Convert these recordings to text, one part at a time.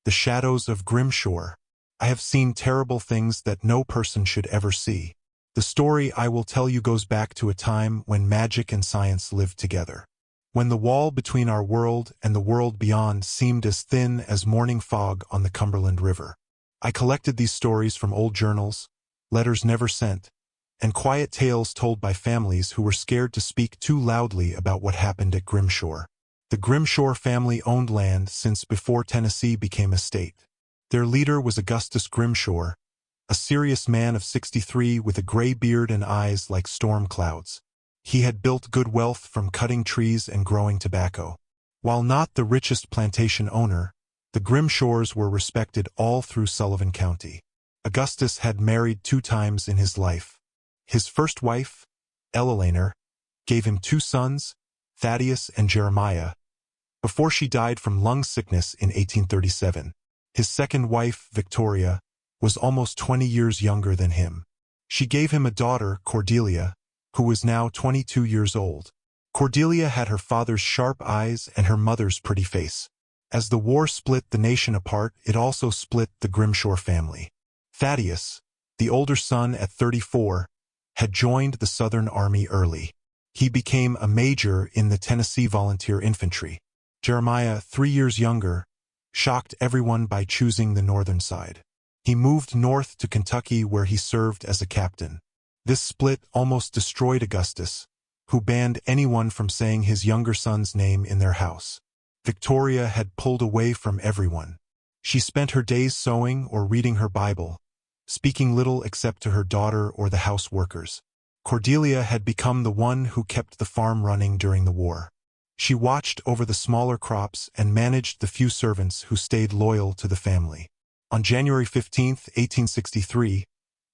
The Shadows of Grimshore. I have seen terrible things that no person should ever see. The story I will tell you goes back to a time when magic and science lived together. When the wall between our world and the world beyond seemed as thin as morning fog on the Cumberland River. I collected these stories from old journals, letters never sent, and quiet tales told by families who were scared to speak too loudly about what happened at Grimshore. The Grimshore family owned land since before Tennessee became a state. Their leader was Augustus Grimshore, a serious man of 63 with a gray beard and eyes like storm clouds. He had built good wealth from cutting trees and growing tobacco. While not the richest plantation owner, the Grimshores were respected all through Sullivan County. Augustus had married 2 times in his life. His first wife, Eleanor, gave him 2 sons, Thaddeus and Jeremiah, before she died from lung sickness in 1837. His second wife, Victoria, was almost 20 years younger than him. She gave him a daughter, Cordelia, who was now 22 years old. Cordelia had her father's sharp eyes and her mother's pretty face. As the war split the nation apart, it also split the Grimshore family. Thaddeus, the older son at 34, had joined the Southern Army early. He became a major in the Tennessee Volunteer Infantry. Jeremiah, 3 years younger, shocked everyone by choosing the northern side. He moved north to Kentucky where he served as a captain. This split almost destroyed Augustus, who banned anyone from saying his younger son's name in their house. Victoria had pulled away from everyone. She spent her days sewing or reading her Bible, speaking little except to her daughter or the house workers. Cordelia had become the one who kept the farm running during the war. She watched over the smaller crops and managed the few servants who stayed loyal to the family. On January 15, 1863,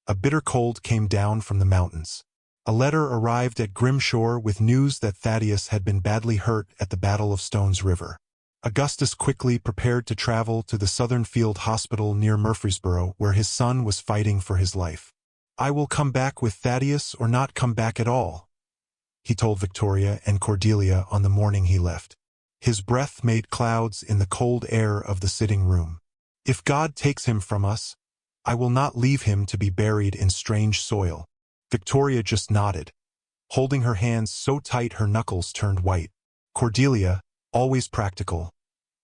a bitter cold came down from the mountains. A letter arrived at Grimshore with news that Thaddeus had been badly hurt at the Battle of Stones River. Augustus quickly prepared to travel to the Southern Field Hospital near Murfreesboro where his son was fighting for his life. "I will come back with Thaddeus or not come back at all," he told Victoria and Cordelia on the morning he left. His breath made clouds in the cold air of the sitting room. "If God takes him from us, I will not leave him to be buried in strange soil." Victoria just nodded, holding her hands so tight her knuckles turned white. Cordelia, always practical,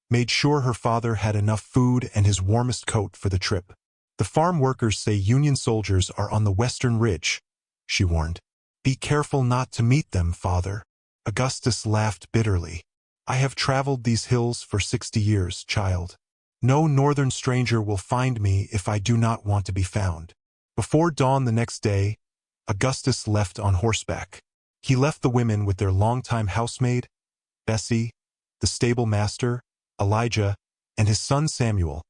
made sure her father had enough food and his warmest coat for the trip. "The farm workers say Union soldiers are on the western ridge," she warned. "Be careful not to meet them, father." Augustus laughed bitterly. "I have traveled these hills for 60 years, child. No northern stranger will find me if I do not want to be found." Before dawn the next day, Augustus left on horseback. He left the women with their longtime housemaid, Bessie, the stable master, Elijah, and his son Samuel,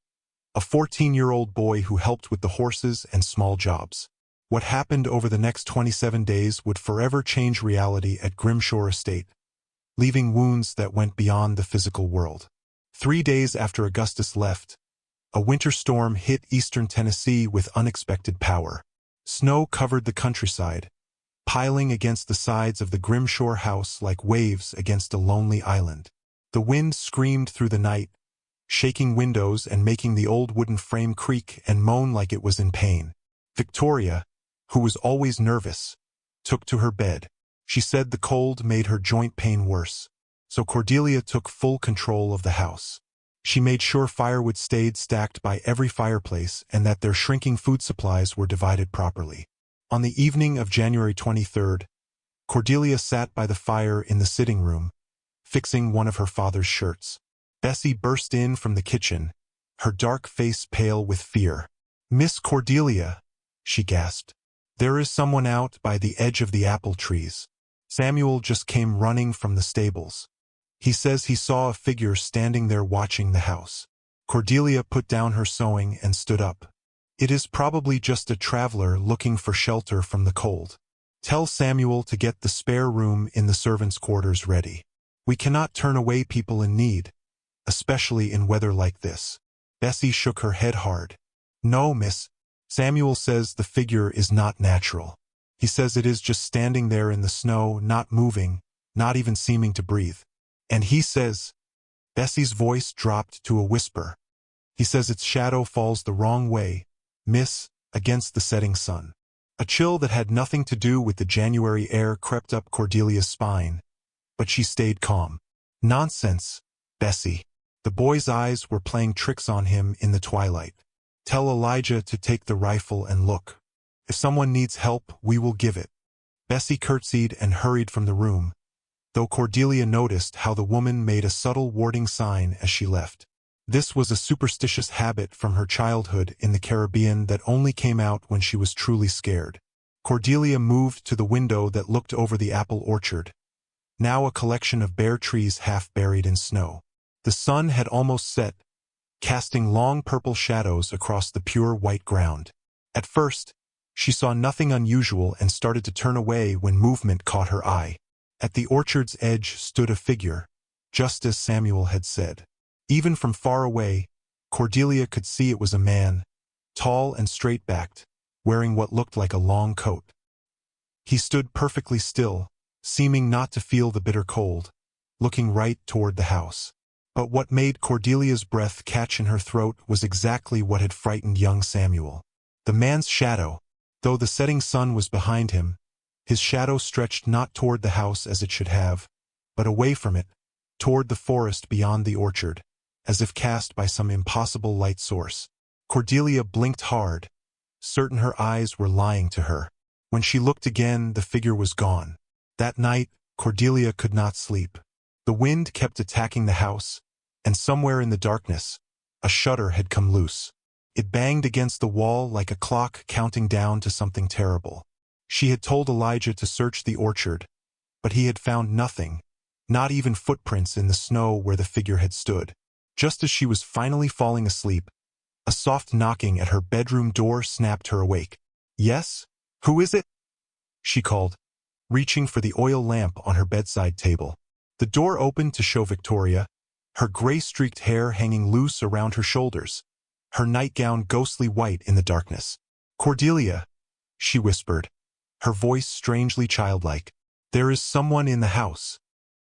a 14-year-old boy who helped with the horses and small jobs. What happened over the next 27 days would forever change reality at Grimshore Estate, leaving wounds that went beyond the physical world. 3 days after Augustus left, a winter storm hit eastern Tennessee with unexpected power. Snow covered the countryside, piling against the sides of the Grimshore house like waves against a lonely island. The wind screamed through the night, shaking windows and making the old wooden frame creak and moan like it was in pain. Victoria, who was always nervous, took to her bed. She said the cold made her joint pain worse. So Cordelia took full control of the house. She made sure firewood stayed stacked by every fireplace and that their shrinking food supplies were divided properly. On the evening of January 23rd, Cordelia sat by the fire in the sitting room, fixing one of her father's shirts. Bessie burst in from the kitchen, her dark face pale with fear. "Miss Cordelia," she gasped. "There is someone out by the edge of the apple trees. Samuel just came running from the stables. He says he saw a figure standing there watching the house." Cordelia put down her sewing and stood up. "It is probably just a traveler looking for shelter from the cold. Tell Samuel to get the spare room in the servants' quarters ready. We cannot turn away people in need, especially in weather like this." Bessie shook her head hard. "No, miss. Samuel says the figure is not natural. He says it is just standing there in the snow, not moving, not even seeming to breathe. And he says—" Bessie's voice dropped to a whisper. He says its shadow falls the wrong way, miss, against the setting sun. A chill that had nothing to do with the January air crept up Cordelia's spine, but she stayed calm. Nonsense, Bessie. The boy's eyes were playing tricks on him in the twilight. Tell Elijah to take the rifle and look. If someone needs help, we will give it. Bessie curtsied and hurried from the room, though Cordelia noticed how the woman made a subtle warning sign as she left. This was a superstitious habit from her childhood in the Caribbean that only came out when she was truly scared. Cordelia moved to the window that looked over the apple orchard, now a collection of bare trees half buried in snow. The sun had almost set, casting long purple shadows across the pure white ground. At first, she saw nothing unusual and started to turn away when movement caught her eye. At the orchard's edge stood a figure, just as Samuel had said. Even from far away, Cordelia could see it was a man, tall and straight-backed, wearing what looked like a long coat. He stood perfectly still, seeming not to feel the bitter cold, looking right toward the house. But what made Cordelia's breath catch in her throat was exactly what had frightened young Samuel. The man's shadow. Though the setting sun was behind him, his shadow stretched not toward the house as it should have, but away from it, toward the forest beyond the orchard, as if cast by some impossible light source. Cordelia blinked hard, certain her eyes were lying to her. When she looked again, the figure was gone. That night, Cordelia could not sleep. The wind kept attacking the house, and somewhere in the darkness, a shutter had come loose. It banged against the wall like a clock counting down to something terrible. She had told Elijah to search the orchard, but he had found nothing, not even footprints in the snow where the figure had stood. Just as she was finally falling asleep, a soft knocking at her bedroom door snapped her awake. "Yes? Who is it?" she called, reaching for the oil lamp on her bedside table. The door opened to show Victoria, her gray-streaked hair hanging loose around her shoulders, her nightgown ghostly white in the darkness. "Cordelia," she whispered, her voice strangely childlike. "There is someone in the house."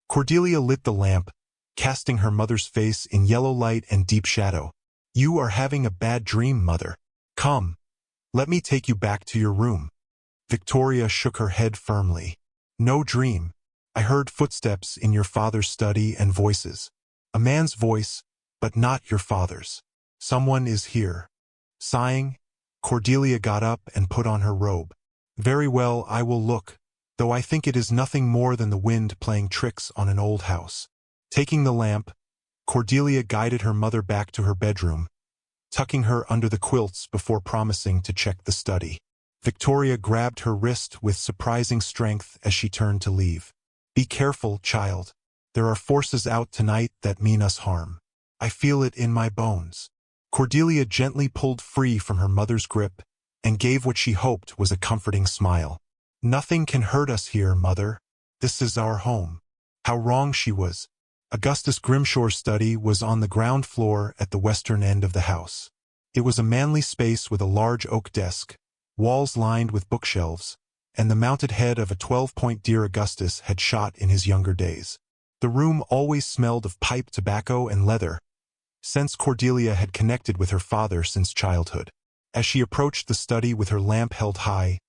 Cordelia lit the lamp, casting her mother's face in yellow light and deep shadow. "You are having a bad dream, Mother. Come, let me take you back to your room." Victoria shook her head firmly. "No dream. I heard footsteps in your father's study and voices. A man's voice, but not your father's. Someone is here." Sighing, Cordelia got up and put on her robe. "Very well, I will look, though I think it is nothing more than the wind playing tricks on an old house." Taking the lamp, Cordelia guided her mother back to her bedroom, tucking her under the quilts before promising to check the study. Victoria grabbed her wrist with surprising strength as she turned to leave. "Be careful, child. There are forces out tonight that mean us harm. I feel it in my bones." Cordelia gently pulled free from her mother's grip and gave what she hoped was a comforting smile. "Nothing can hurt us here, Mother. This is our home." How wrong she was. Augustus Grimshore's study was on the ground floor at the western end of the house. It was a manly space with a large oak desk, walls lined with bookshelves, and the mounted head of a 12-point deer Augustus had shot in his younger days. The room always smelled of pipe tobacco and leather, since Cordelia had connected with her father since childhood. As she approached the study with her lamp held high,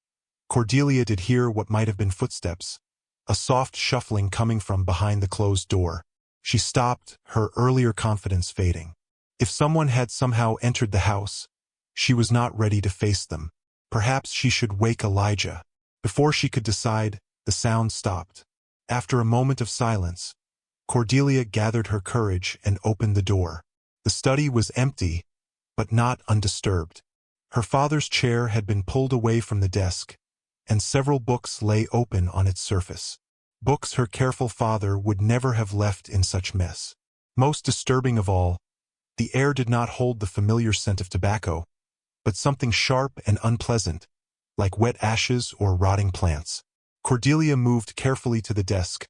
Cordelia did hear what might have been footsteps, a soft shuffling coming from behind the closed door. She stopped, her earlier confidence fading. If someone had somehow entered the house, she was not ready to face them. Perhaps she should wake Elijah. Before she could decide, the sound stopped. After a moment of silence, Cordelia gathered her courage and opened the door. The study was empty, but not undisturbed. Her father's chair had been pulled away from the desk, and several books lay open on its surface. Books her careful father would never have left in such mess. Most disturbing of all, the air did not hold the familiar scent of tobacco, but something sharp and unpleasant, like wet ashes or rotting plants. Cordelia moved carefully to the desk,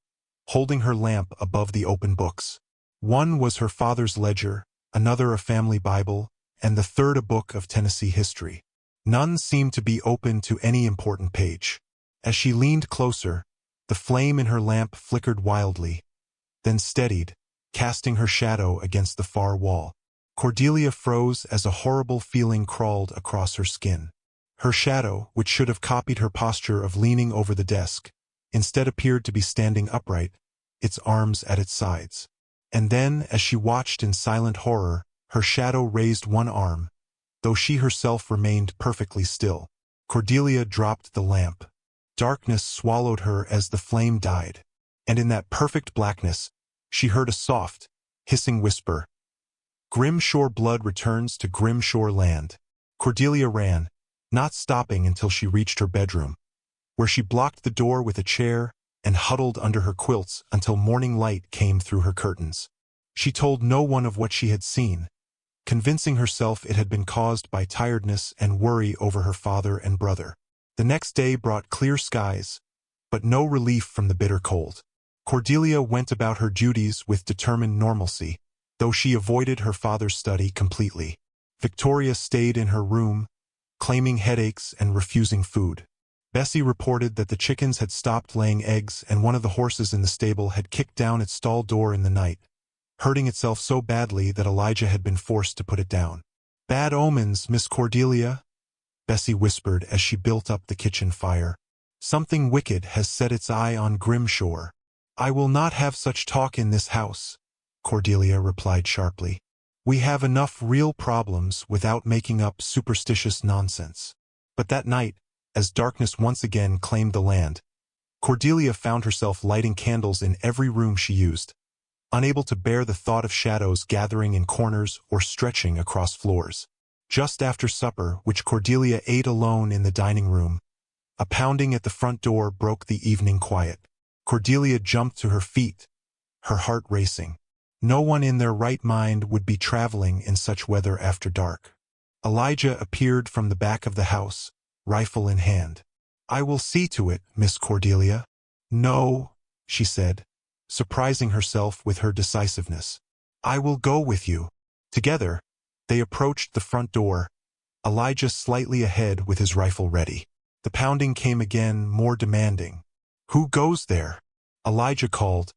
holding her lamp above the open books. One was her father's ledger, another a family Bible, and the third a book of Tennessee history. None seemed to be open to any important page. As she leaned closer, the flame in her lamp flickered wildly, then steadied, casting her shadow against the far wall. Cordelia froze as a horrible feeling crawled across her skin. Her shadow, which should have copied her posture of leaning over the desk, instead appeared to be standing upright, its arms at its sides. And then, as she watched in silent horror, her shadow raised one arm, though she herself remained perfectly still. Cordelia dropped the lamp. Darkness swallowed her as the flame died, and in that perfect blackness, she heard a soft, hissing whisper. Grimshore blood returns to Grimshore land. Cordelia ran, not stopping until she reached her bedroom, where she blocked the door with a chair and huddled under her quilts until morning light came through her curtains. She told no one of what she had seen, convincing herself it had been caused by tiredness and worry over her father and brother. The next day brought clear skies, but no relief from the bitter cold. Cordelia went about her duties with determined normalcy, though she avoided her father's study completely. Victoria stayed in her room, claiming headaches and refusing food. Bessie reported that the chickens had stopped laying eggs and one of the horses in the stable had kicked down its stall door in the night, hurting itself so badly that Elijah had been forced to put it down. "Bad omens, Miss Cordelia," Bessie whispered as she built up the kitchen fire. "Something wicked has set its eye on Grimshore." "I will not have such talk in this house," Cordelia replied sharply. "We have enough real problems without making up superstitious nonsense." But that night, as darkness once again claimed the land, Cordelia found herself lighting candles in every room she used, unable to bear the thought of shadows gathering in corners or stretching across floors. Just after supper, which Cordelia ate alone in the dining room, a pounding at the front door broke the evening quiet. Cordelia jumped to her feet, her heart racing. No one in their right mind would be traveling in such weather after dark. Elijah appeared from the back of the house, rifle in hand. "I will see to it, Miss Cordelia." "No," she said, surprising herself with her decisiveness. "I will go with you." Together, they approached the front door, Elijah slightly ahead with his rifle ready. The pounding came again, more demanding. "Who goes there?" Elijah called,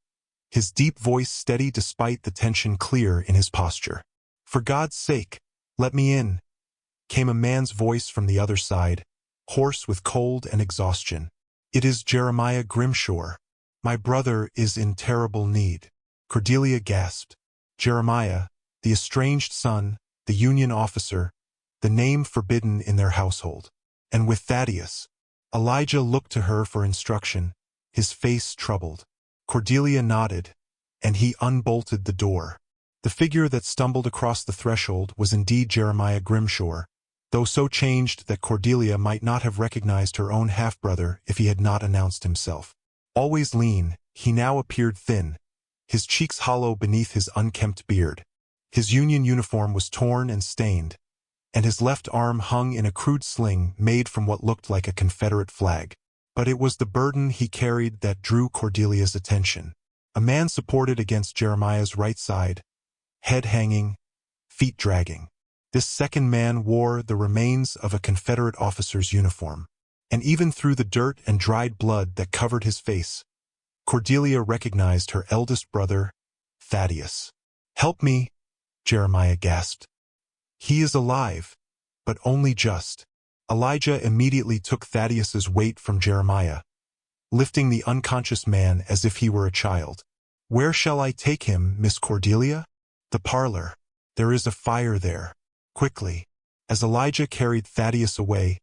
his deep voice steady despite the tension clear in his posture. "For God's sake, let me in," came a man's voice from the other side, hoarse with cold and exhaustion. "It is Jeremiah Grimshore. My brother is in terrible need." Cordelia gasped. Jeremiah, the estranged son, the Union officer, the name forbidden in their household. And with Thaddeus. Elijah looked to her for instruction, his face troubled. Cordelia nodded, and he unbolted the door. The figure that stumbled across the threshold was indeed Jeremiah Grimshore, though so changed that Cordelia might not have recognized her own half-brother if he had not announced himself. Always lean, he now appeared thin, his cheeks hollow beneath his unkempt beard. His Union uniform was torn and stained, and his left arm hung in a crude sling made from what looked like a Confederate flag. But it was the burden he carried that drew Cordelia's attention. A man supported against Jeremiah's right side, head hanging, feet dragging. This second man wore the remains of a Confederate officer's uniform. And even through the dirt and dried blood that covered his face, Cordelia recognized her eldest brother, Thaddeus. "Help me," Jeremiah gasped. "He is alive, but only just." Elijah immediately took Thaddeus's weight from Jeremiah, lifting the unconscious man as if he were a child. "Where shall I take him, Miss Cordelia?" "The parlor. There is a fire there. Quickly." As Elijah carried Thaddeus away,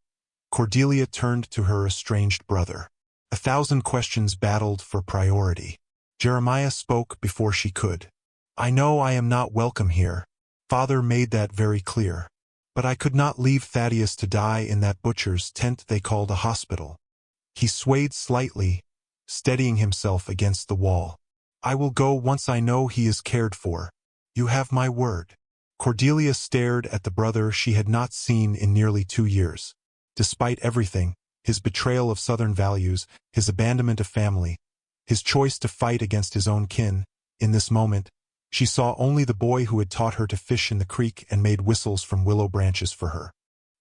Cordelia turned to her estranged brother. 1,000 questions battled for priority. Jeremiah spoke before she could. "I know I am not welcome here. Father made that very clear. But I could not leave Thaddeus to die in that butcher's tent they called a hospital." He swayed slightly, steadying himself against the wall. "I will go once I know he is cared for. You have my word." Cordelia stared at the brother she had not seen in nearly 2 years. Despite everything, his betrayal of Southern values, his abandonment of family, his choice to fight against his own kin, in this moment, she saw only the boy who had taught her to fish in the creek and made whistles from willow branches for her.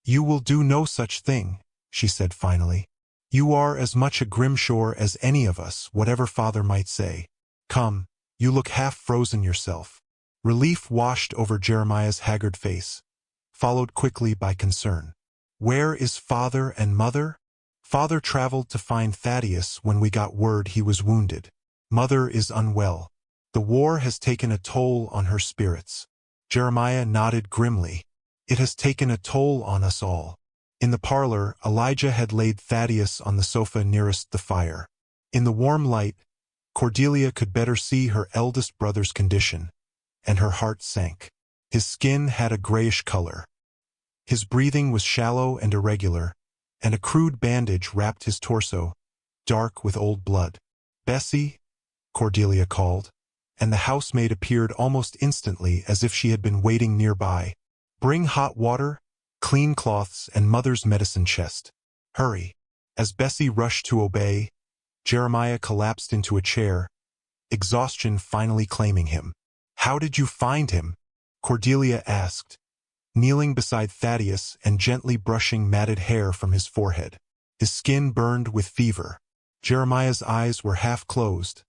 "You will do no such thing," she said finally. "You are as much a Grimshore as any of us, whatever Father might say. Come, you look half frozen yourself." Relief washed over Jeremiah's haggard face, followed quickly by concern. Where is father and mother? Father traveled to find Thaddeus when we got word he was wounded. Mother is unwell. The war has taken a toll on her spirits. Jeremiah nodded grimly. It has taken a toll on us all. In the parlor, Elijah had laid Thaddeus on the sofa nearest the fire. In the warm light, Cordelia could better see her eldest brother's condition, and her heart sank. His skin had a grayish color. His breathing was shallow and irregular, and a crude bandage wrapped his torso, dark with old blood. "Bessie," Cordelia called, and the housemaid appeared almost instantly as if she had been waiting nearby. "Bring hot water, clean cloths, and mother's medicine chest. Hurry." As Bessie rushed to obey, Jeremiah collapsed into a chair, exhaustion finally claiming him. "How did you find him?" Cordelia asked, kneeling beside Thaddeus and gently brushing matted hair from his forehead. His skin burned with fever. Jeremiah's eyes were half closed,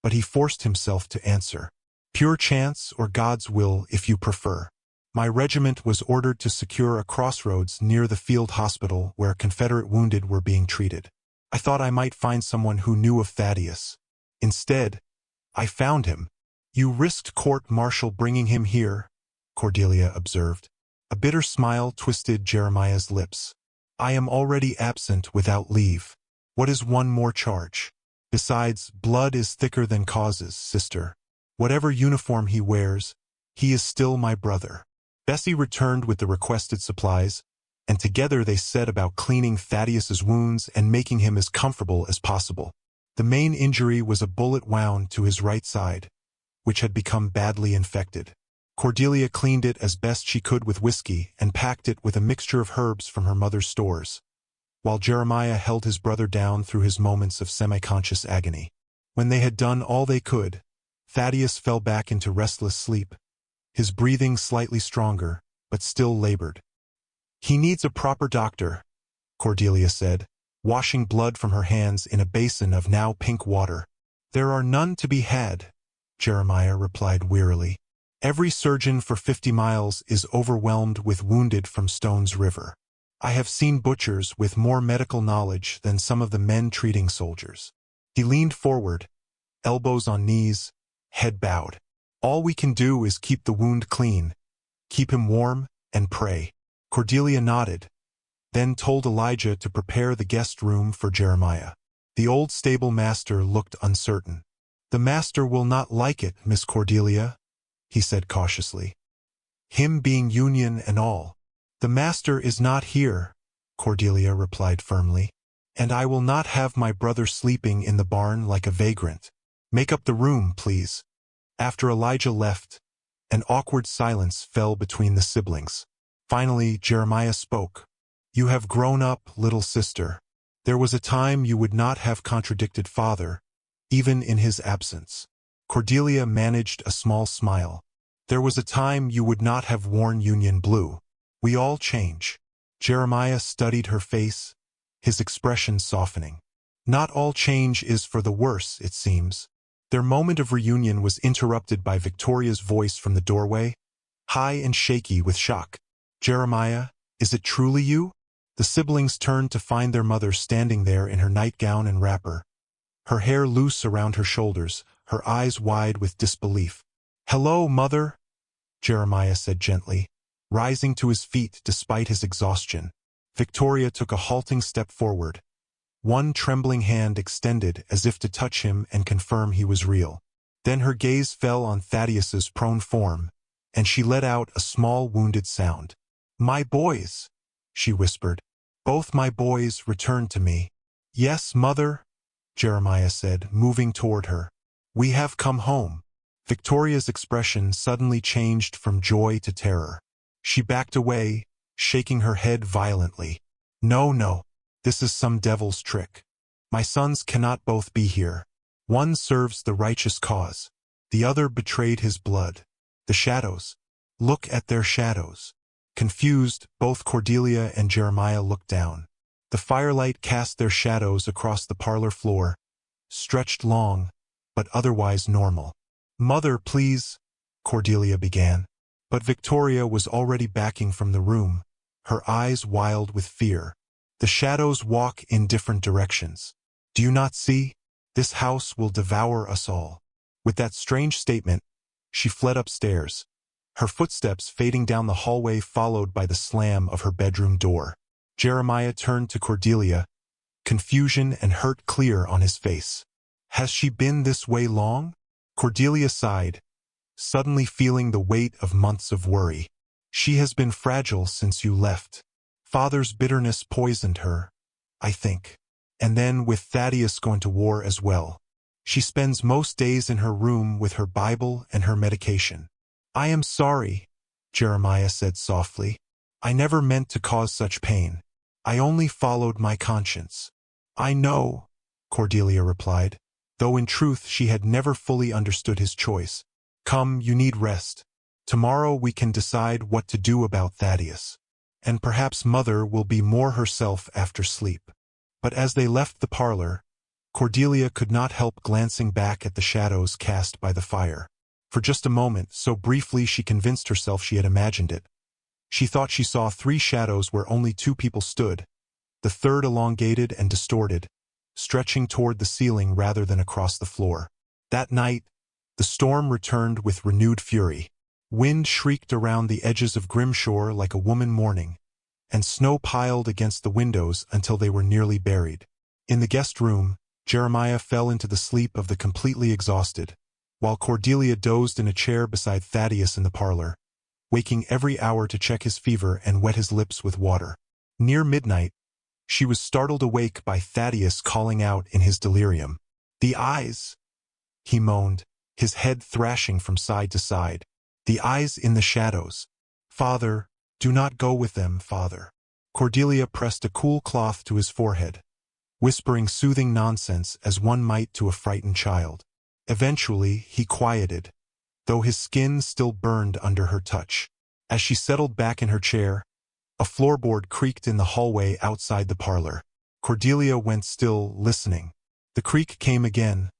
but he forced himself to answer. "Pure chance or God's will if you prefer. My regiment was ordered to secure a crossroads near the field hospital where Confederate wounded were being treated. I thought I might find someone who knew of Thaddeus. Instead, I found him." "You risked court-martial bringing him here," Cordelia observed. A bitter smile twisted Jeremiah's lips. "I am already absent without leave. What is one more charge? Besides, blood is thicker than causes, sister. Whatever uniform he wears, he is still my brother." Bessie returned with the requested supplies, and together they set about cleaning Thaddeus's wounds and making him as comfortable as possible. The main injury was a bullet wound to his right side, which had become badly infected. Cordelia cleaned it as best she could with whiskey and packed it with a mixture of herbs from her mother's stores, while Jeremiah held his brother down through his moments of semi-conscious agony. When they had done all they could, Thaddeus fell back into restless sleep, his breathing slightly stronger, but still labored. "He needs a proper doctor," Cordelia said, washing blood from her hands in a basin of now pink water. "There are none to be had," Jeremiah replied wearily. "Every surgeon for 50 miles is overwhelmed with wounded from Stone's River. I have seen butchers with more medical knowledge than some of the men treating soldiers." He leaned forward, elbows on knees, head bowed. "All we can do is keep the wound clean, keep him warm, and pray." Cordelia nodded, then told Elijah to prepare the guest room for Jeremiah. The old stable master looked uncertain. "The master will not like it, Miss Cordelia," he said cautiously. "Him being Union and all." "The master is not here," Cordelia replied firmly, "and I will not have my brother sleeping in the barn like a vagrant. Make up the room, please." After Elijah left, an awkward silence fell between the siblings. Finally, Jeremiah spoke. "You have grown up, little sister. There was a time you would not have contradicted father, even in his absence." Cordelia managed a small smile. "There was a time you would not have worn Union blue. We all change." Jeremiah studied her face, his expression softening. "Not all change is for the worse, it seems." Their moment of reunion was interrupted by Victoria's voice from the doorway, high and shaky with shock. "Jeremiah, is it truly you?" The siblings turned to find their mother standing there in her nightgown and wrapper, her hair loose around her shoulders, her eyes wide with disbelief. "Hello, Mother," Jeremiah said gently, rising to his feet despite his exhaustion. Victoria took a halting step forward, one trembling hand extended as if to touch him and confirm he was real. Then her gaze fell on Thaddeus's prone form, and she let out a small wounded sound. "My boys," she whispered. "Both my boys returned to me." "Yes, Mother," Jeremiah said, moving toward her. "We have come home." Victoria's expression suddenly changed from joy to terror. She backed away, shaking her head violently. "No, no, this is some devil's trick. My sons cannot both be here. One serves the righteous cause. The other betrayed his blood. The shadows. Look at their shadows." Confused, both Cordelia and Jeremiah looked down. The firelight cast their shadows across the parlor floor, stretched long, but otherwise normal. "Mother, please," Cordelia began. But Victoria was already backing from the room, her eyes wild with fear. The shadows walk in different directions. Do you not see? This house will devour us all. With that strange statement, she fled upstairs, her footsteps fading down the hallway followed by the slam of her bedroom door. Jeremiah turned to Cordelia, confusion and hurt clear on his face. Has she been this way long? Cordelia sighed, suddenly feeling the weight of months of worry. She has been fragile since you left. Father's bitterness poisoned her, I think. And then with Thaddeus going to war as well. She spends most days in her room with her Bible and her medication. I am sorry, Jeremiah said softly. I never meant to cause such pain. I only followed my conscience. I know, Cordelia replied, though in truth she had never fully understood his choice. Come, you need rest. Tomorrow we can decide what to do about Thaddeus. And perhaps Mother will be more herself after sleep. But as they left the parlor, Cordelia could not help glancing back at the shadows cast by the fire. For just a moment, so briefly she convinced herself she had imagined it. She thought she saw 3 shadows where only 2 people stood, the third elongated and distorted, stretching toward the ceiling rather than across the floor. That night, the storm returned with renewed fury. Wind shrieked around the edges of Grimshore like a woman mourning, and snow piled against the windows until they were nearly buried. In the guest room, Jeremiah fell into the sleep of the completely exhausted, while Cordelia dozed in a chair beside Thaddeus in the parlor, waking every hour to check his fever and wet his lips with water. Near midnight, she was startled awake by Thaddeus calling out in his delirium. The eyes, he moaned, his head thrashing from side to side. The eyes in the shadows. Father, do not go with them, Father. Cordelia pressed a cool cloth to his forehead, whispering soothing nonsense as one might to a frightened child. Eventually, he quieted, though his skin still burned under her touch. As she settled back in her chair, a floorboard creaked in the hallway outside the parlor. Cordelia went still, listening. The creak came again,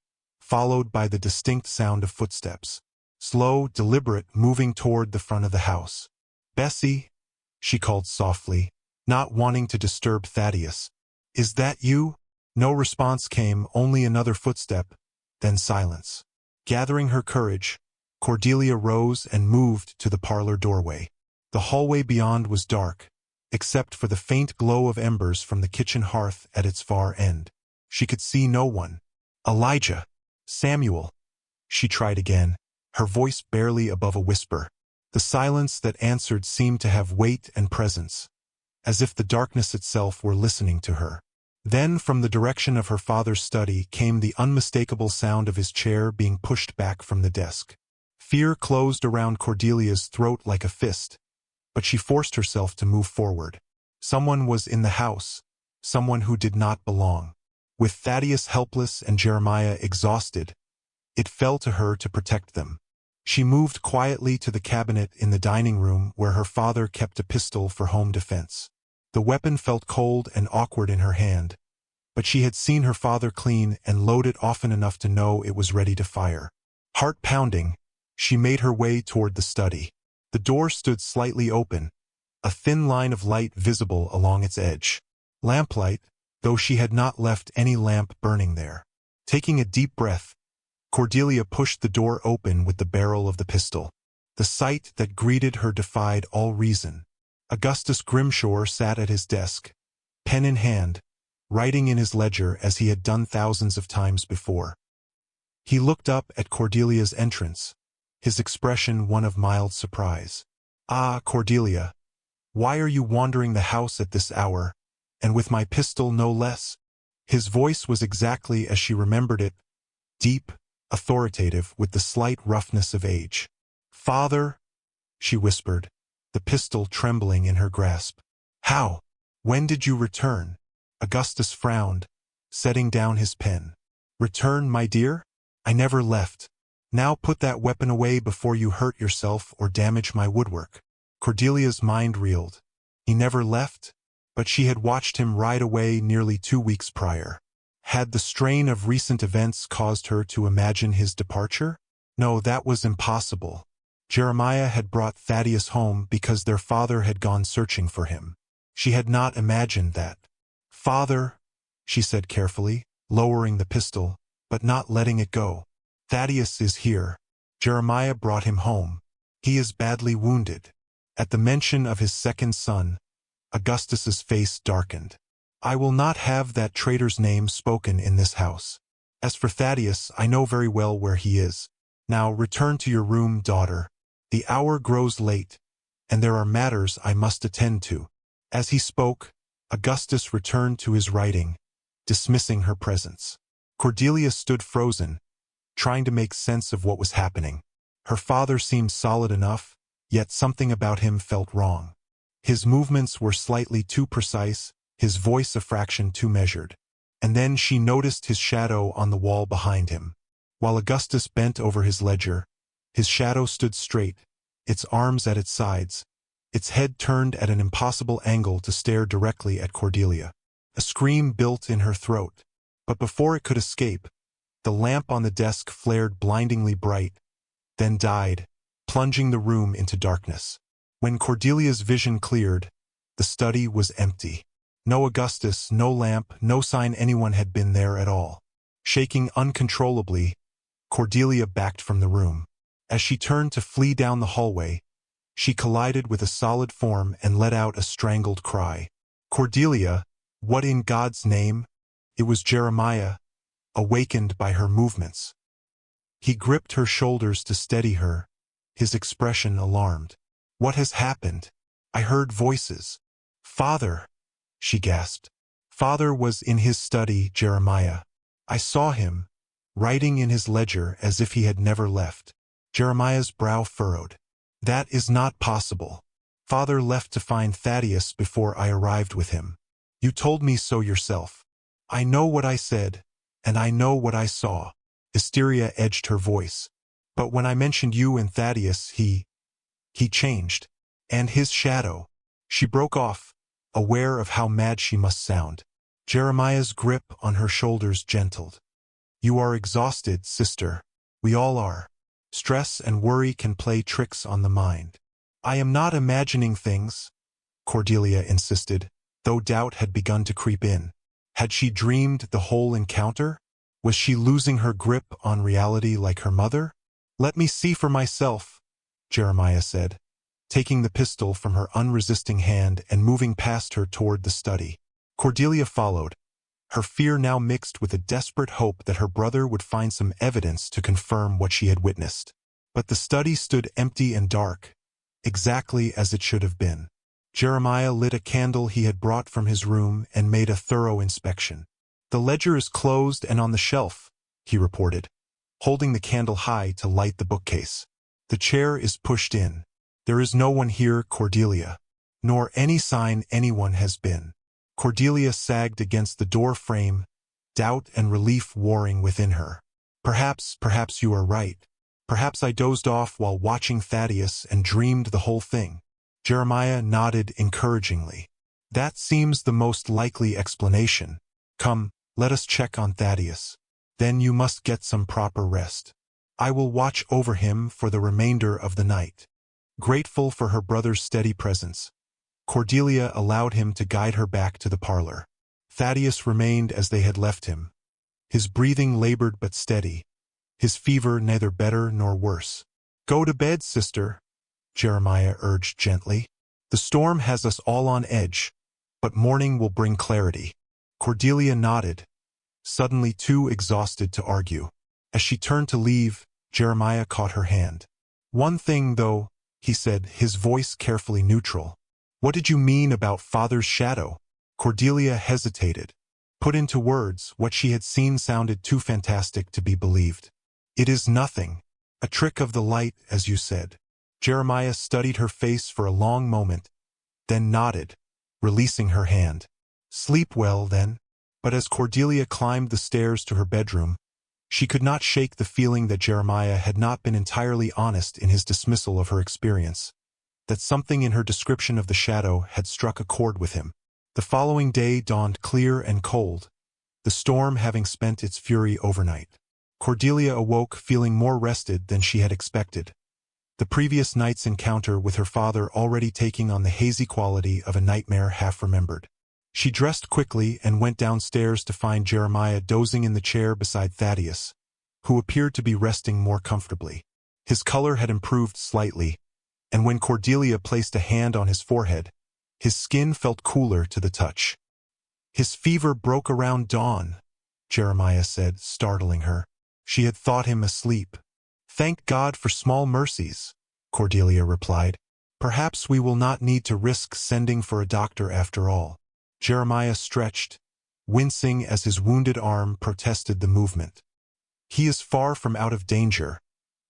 followed by the distinct sound of footsteps. Slow, deliberate, moving toward the front of the house. Bessie, she called softly, not wanting to disturb Thaddeus. Is that you? No response came, only another footstep, then silence. Gathering her courage, Cordelia rose and moved to the parlor doorway. The hallway beyond was dark, except for the faint glow of embers from the kitchen hearth at its far end. She could see no one. Elijah! Samuel! She tried again, her voice barely above a whisper. The silence that answered seemed to have weight and presence, as if the darkness itself were listening to her. Then from the direction of her father's study came the unmistakable sound of his chair being pushed back from the desk. Fear closed around Cordelia's throat like a fist, but she forced herself to move forward. Someone was in the house, someone who did not belong. With Thaddeus helpless and Jeremiah exhausted, it fell to her to protect them. She moved quietly to the cabinet in the dining room where her father kept a pistol for home defense. The weapon felt cold and awkward in her hand, but she had seen her father clean and load it often enough to know it was ready to fire. Heart pounding, she made her way toward the study. The door stood slightly open, a thin line of light visible along its edge. Lamplight, though she had not left any lamp burning there. Taking a deep breath, Cordelia pushed the door open with the barrel of the pistol. The sight that greeted her defied all reason. Augustus Grimshore sat at his desk, pen in hand, writing in his ledger as he had done thousands of times before. He looked up at Cordelia's entrance, his expression one of mild surprise. Ah, Cordelia, why are you wandering the house at this hour, and with my pistol no less? His voice was exactly as she remembered it, deep, authoritative, with the slight roughness of age. Father, she whispered, the pistol trembling in her grasp. How? When did you return? Augustus frowned, setting down his pen. Return, my dear? I never left. Now put that weapon away before you hurt yourself or damage my woodwork. Cordelia's mind reeled. He never left? But she had watched him ride away nearly 2 weeks prior. Had the strain of recent events caused her to imagine his departure? No, that was impossible. Jeremiah had brought Thaddeus home because their father had gone searching for him. She had not imagined that. "Father," she said carefully, lowering the pistol, but not letting it go. "Thaddeus is here. Jeremiah brought him home. He is badly wounded." At the mention of his second son, Augustus's face darkened. "I will not have that traitor's name spoken in this house. As for Thaddeus, I know very well where he is. Now return to your room, daughter. The hour grows late, and there are matters I must attend to." As he spoke, Augustus returned to his writing, dismissing her presence. Cordelia stood frozen, trying to make sense of what was happening. Her father seemed solid enough, yet something about him felt wrong. His movements were slightly too precise, his voice a fraction too measured. And then she noticed his shadow on the wall behind him. While Augustus bent over his ledger, his shadow stood straight, its arms at its sides, its head turned at an impossible angle to stare directly at Cordelia. A scream built in her throat, but before it could escape, the lamp on the desk flared blindingly bright, then died, plunging the room into darkness. When Cordelia's vision cleared, the study was empty. No Augustus, no lamp, no sign anyone had been there at all. Shaking uncontrollably, Cordelia backed from the room. As she turned to flee down the hallway, she collided with a solid form and let out a strangled cry. "Cordelia, what in God's name?" It was Jeremiah, awakened by her movements. He gripped her shoulders to steady her, his expression alarmed. "What has happened? I heard voices." "Father," she gasped. "Father was in his study, Jeremiah. I saw him, writing in his ledger as if he had never left." Jeremiah's brow furrowed. "That is not possible. Father left to find Thaddeus before I arrived with him. You told me so yourself. I know what I said, and I know what I saw." Hysteria edged her voice. "But when I mentioned you and Thaddeus, he changed. And his shadow." She broke off, aware of how mad she must sound. Jeremiah's grip on her shoulders gentled. "You are exhausted, sister. We all are. Stress and worry can play tricks on the mind." "I am not imagining things," Cordelia insisted, though doubt had begun to creep in. Had she dreamed the whole encounter? Was she losing her grip on reality like her mother? "Let me see for myself," Jeremiah said, taking the pistol from her unresisting hand and moving past her toward the study. Cordelia followed, her fear now mixed with a desperate hope that her brother would find some evidence to confirm what she had witnessed. But the study stood empty and dark, exactly as it should have been. Jeremiah lit a candle he had brought from his room and made a thorough inspection. "The ledger is closed and on the shelf," he reported, holding the candle high to light the bookcase. "The chair is pushed in. There is no one here, Cordelia, nor any sign anyone has been." Cordelia sagged against the door frame, doubt and relief warring within her. Perhaps you are right. Perhaps I dozed off while watching Thaddeus and dreamed the whole thing." Jeremiah nodded encouragingly. "That seems the most likely explanation. Come, let us check on Thaddeus. Then you must get some proper rest. I will watch over him for the remainder of the night." Grateful for her brother's steady presence, Cordelia allowed him to guide her back to the parlor. Thaddeus remained as they had left him, his breathing labored but steady, his fever neither better nor worse. "Go to bed, sister," Jeremiah urged gently. "The storm has us all on edge, but morning will bring clarity." Cordelia nodded, suddenly too exhausted to argue. As she turned to leave, Jeremiah caught her hand. "One thing, though," he said, his voice carefully neutral. "What did you mean about Father's shadow?" Cordelia hesitated. Put into words, what she had seen sounded too fantastic to be believed. "It is nothing. A trick of the light, as you said." Jeremiah studied her face for a long moment, then nodded, releasing her hand. "Sleep well, then." But as Cordelia climbed the stairs to her bedroom, she could not shake the feeling that Jeremiah had not been entirely honest in his dismissal of her experience, that something in her description of the shadow had struck a chord with him. The following day dawned clear and cold, the storm having spent its fury overnight. Cordelia awoke feeling more rested than she had expected. the previous night's encounter with her father already taking on the hazy quality of a nightmare half-remembered. She dressed quickly and went downstairs to find Jeremiah dozing in the chair beside Thaddeus, who appeared to be resting more comfortably. His color had improved slightly, and when Cordelia placed a hand on his forehead, his skin felt cooler to the touch. "His fever broke around dawn," Jeremiah said, startling her. She had thought him asleep. "Thank God for small mercies," Cordelia replied. "Perhaps we will not need to risk sending for a doctor after all." Jeremiah stretched, wincing as his wounded arm protested the movement. "He is far from out of danger.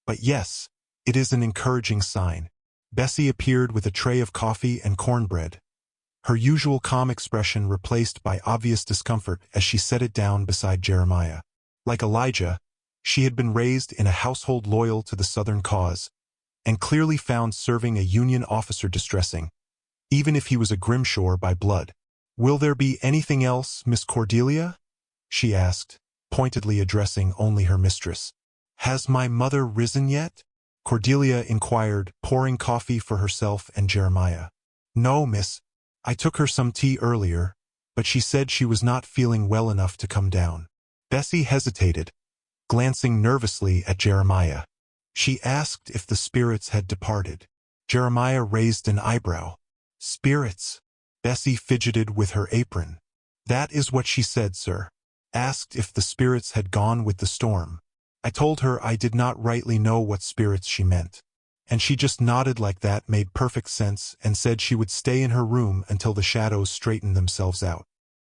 But yes, it is an encouraging sign." Bessie appeared with a tray of coffee and cornbread, her usual calm expression replaced by obvious discomfort as she set it down beside Jeremiah. Like Elijah, she had been raised in a household loyal to the Southern cause, and clearly found serving a Union officer distressing, even if he was a Grimshore by blood. "Will there be anything else, Miss Cordelia?" she asked, pointedly addressing only her mistress. "Has my mother risen yet?" Cordelia inquired, pouring coffee for herself and Jeremiah. "No, miss. I took her some tea earlier, but she said she was not feeling well enough to come down." Bessie hesitated, glancing nervously at Jeremiah. She asked if the spirits had departed. Jeremiah raised an eyebrow. "Spirits?" Bessie fidgeted with her apron. "That is what she said, sir. Asked if the spirits had gone with the storm. I told her I did not rightly know what spirits she meant. And she just nodded like that made perfect sense and said she would stay in her room until the shadows straightened themselves out."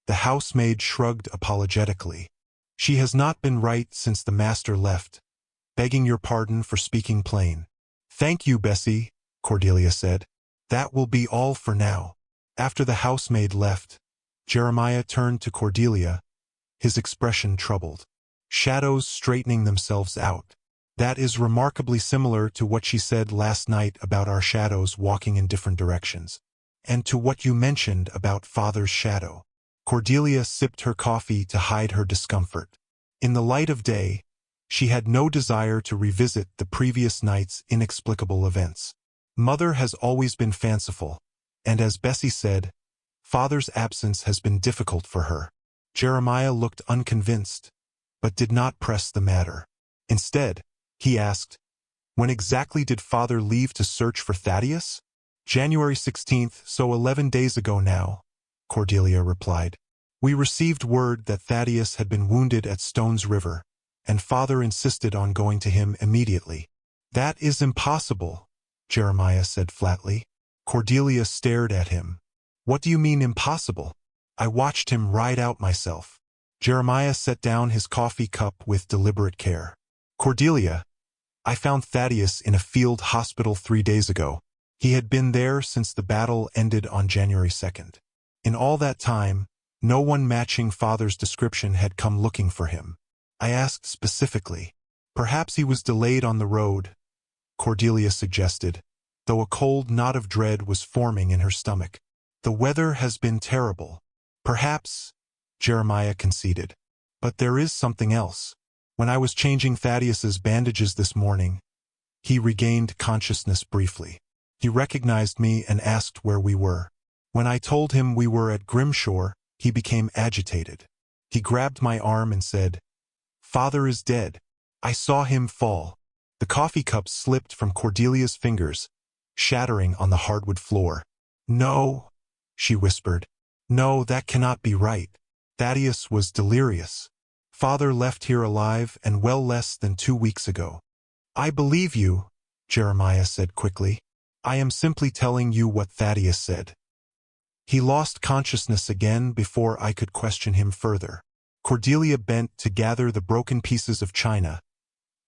The housemaid shrugged apologetically. "She has not been right since the master left. Begging your pardon for speaking plain." "Thank you, Bessie," Cordelia said. "That will be all for now." After the housemaid left, Jeremiah turned to Cordelia, his expression troubled. "Shadows straightening themselves out. That is remarkably similar to what she said last night about our shadows walking in different directions, and to what you mentioned about Father's shadow." Cordelia sipped her coffee to hide her discomfort. In the light of day, she had no desire to revisit the previous night's inexplicable events. Mother has always been fanciful, and as Bessie said, Father's absence has been difficult for her. Jeremiah looked unconvinced, but did not press the matter. Instead, he asked, "When exactly did Father leave to search for Thaddeus?" "January 16th, so 11 days ago now," Cordelia replied. "We received word that Thaddeus had been wounded at Stones River, and Father insisted on going to him immediately." "That is impossible," Jeremiah said flatly. Cordelia stared at him. "What do you mean impossible? I watched him ride out myself." Jeremiah set down his coffee cup with deliberate care. "Cordelia, I found Thaddeus in a field hospital 3 days ago. He had been there since the battle ended on January 2nd. In all that time, no one matching Father's description had come looking for him. I asked specifically. Perhaps he was delayed on the road," Cordelia suggested, though a cold knot of dread was forming in her stomach. "The weather has been terrible." "Perhaps," Jeremiah conceded. "But there is something else. When I was changing Thaddeus's bandages this morning, he regained consciousness briefly. He recognized me and asked where we were. When I told him we were at Grimshore, he became agitated. He grabbed my arm and said, 'Father is dead.' I saw him fall." The coffee cup slipped from Cordelia's fingers, shattering on the hardwood floor. "No," she whispered. "No, that cannot be right. Thaddeus was delirious. Father left here alive and well less than 2 weeks ago." "I believe you," Jeremiah said quickly. "I am simply telling you what Thaddeus said. He lost consciousness again before I could question him further." Cordelia bent to gather the broken pieces of china,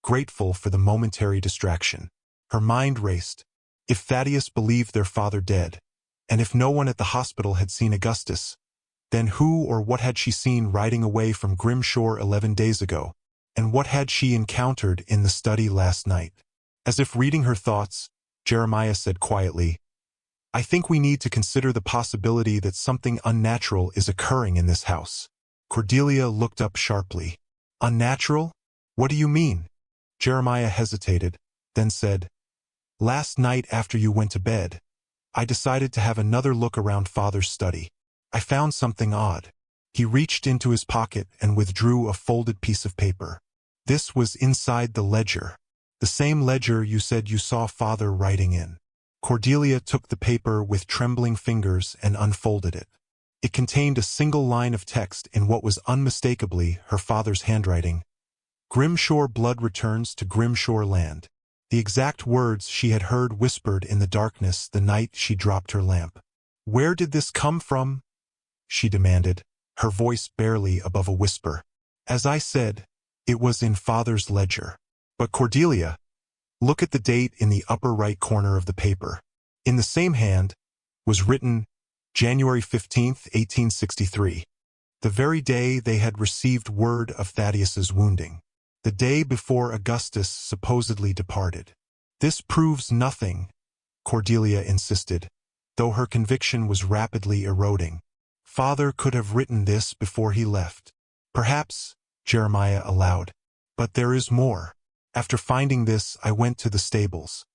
grateful for the momentary distraction. Her mind raced. If Thaddeus believed their father dead, and if no one at the hospital had seen Augustus, then who or what had she seen riding away from Grimshore 11 days ago? And what had she encountered in the study last night? As if reading her thoughts, Jeremiah said quietly, "I think we need to consider the possibility that something unnatural is occurring in this house." Cordelia looked up sharply. "Unnatural? What do you mean?" Jeremiah hesitated, then said, Last night after you went to bed, I decided to have another look around Father's study. I found something odd. He reached into his pocket and withdrew a folded piece of paper. This was inside the ledger. The same ledger you said you saw Father writing in. Cordelia took the paper with trembling fingers and unfolded it. It contained a single line of text in what was unmistakably her father's handwriting. Grimshore blood returns to Grimshore land. The exact words she had heard whispered in the darkness the night she dropped her lamp. Where did this come from? She demanded, her voice barely above a whisper. As I said, it was in Father's ledger. But Cordelia, look at the date in the upper right corner of the paper. In the same hand was written January 15, 1863, the very day they had received word of Thaddeus's wounding, the day before Augustus supposedly departed. This proves nothing, Cordelia insisted, though her conviction was rapidly eroding. Father could have written this before he left. Perhaps, Jeremiah allowed. But there is more. After finding this, I went to the stables.